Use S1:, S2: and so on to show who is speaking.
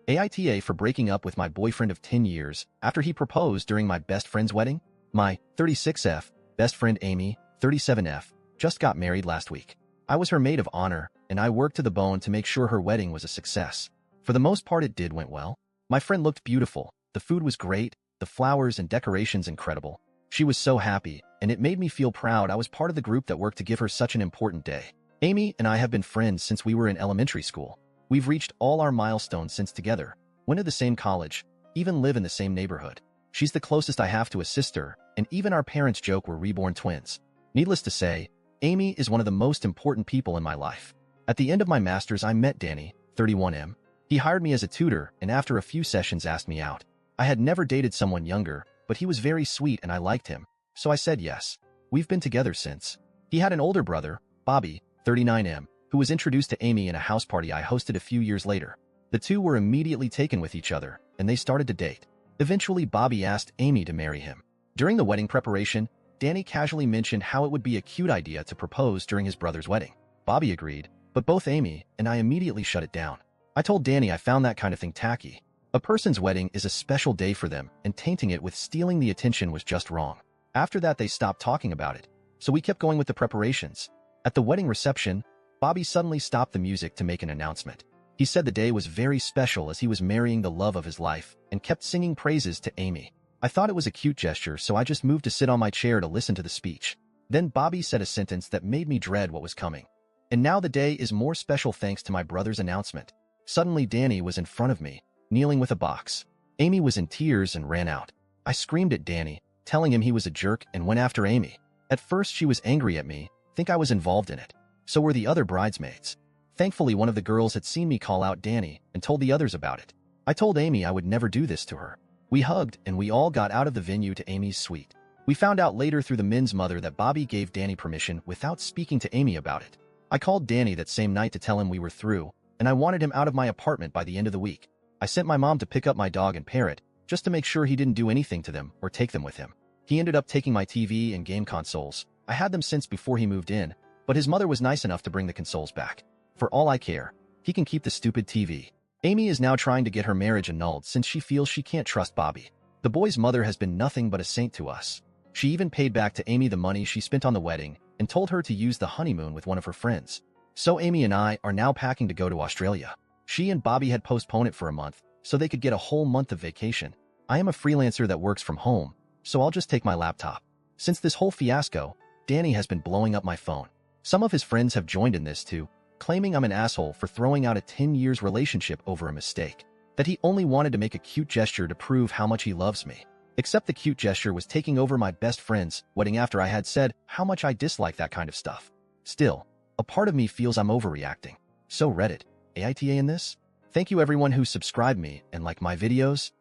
S1: AITA for breaking up with my boyfriend of 10 years after he proposed during my best friend's wedding. My 36F best friend Amy, 37F, just got married last week. I was her maid of honor, and I worked to the bone to make sure her wedding was a success. For the most part, it went well. My friend looked beautiful, the food was great, the flowers and decorations incredible. She was so happy, and it made me feel proud I was part of the group that worked to give her such an important day. Amy and I have been friends since we were in elementary school. We've reached all our milestones since together, went to the same college, even live in the same neighborhood. She's the closest I have to a sister, and even our parents joke we're reborn twins. Needless to say, Amy is one of the most important people in my life. At the end of my master's, I met Danny, 31M. He hired me as a tutor, and after a few sessions asked me out. I had never dated someone younger, but he was very sweet and I liked him, so I said yes. We've been together since. He had an older brother, Bobby, 39M, who was introduced to Amy in a house party I hosted a few years later. The two were immediately taken with each other, and they started to date. Eventually, Bobby asked Amy to marry him. During the wedding preparation, Danny casually mentioned how it would be a cute idea to propose during his brother's wedding. Bobby agreed, but both Amy and I immediately shut it down. I told Danny I found that kind of thing tacky. A person's wedding is a special day for them, and tainting it with stealing the attention was just wrong. After that, they stopped talking about it, so we kept going with the preparations. At the wedding reception, Bobby suddenly stopped the music to make an announcement. He said the day was very special as he was marrying the love of his life, and kept singing praises to Amy. I thought it was a cute gesture, so I just moved to sit on my chair to listen to the speech. Then Bobby said a sentence that made me dread what was coming. And now the day is more special thanks to my brother's announcement. Suddenly, Danny was in front of me, kneeling with a box. Amy was in tears and ran out. I screamed at Danny, telling him he was a jerk, and went after Amy. At first, she was angry at me, think I was involved in it. So were the other bridesmaids. Thankfully, one of the girls had seen me call out Danny and told the others about it. I told Amy I would never do this to her. We hugged, and we all got out of the venue to Amy's suite. We found out later through the men's mother that Bobby gave Danny permission without speaking to Amy about it. I called Danny that same night to tell him we were through, and I wanted him out of my apartment by the end of the week. I sent my mom to pick up my dog and parrot, just to make sure he didn't do anything to them or take them with him. He ended up taking my TV and game consoles. I had them since before he moved in, but his mother was nice enough to bring the consoles back. For all I care, he can keep the stupid TV. Amy is now trying to get her marriage annulled since she feels she can't trust Bobby. The boy's mother has been nothing but a saint to us. She even paid back to Amy the money she spent on the wedding and told her to use the honeymoon with one of her friends. So Amy and I are now packing to go to Australia. She and Bobby had postponed it for a month so they could get a whole month of vacation. I am a freelancer that works from home, so I'll just take my laptop. Since this whole fiasco, Danny has been blowing up my phone. Some of his friends have joined in this too, claiming I'm an asshole for throwing out a 10 years relationship over a mistake. That he only wanted to make a cute gesture to prove how much he loves me. Except the cute gesture was taking over my best friend's wedding after I had said how much I dislike that kind of stuff. Still, a part of me feels I'm overreacting. So Reddit, AITA in this? Thank you everyone who subscribed me and liked my videos.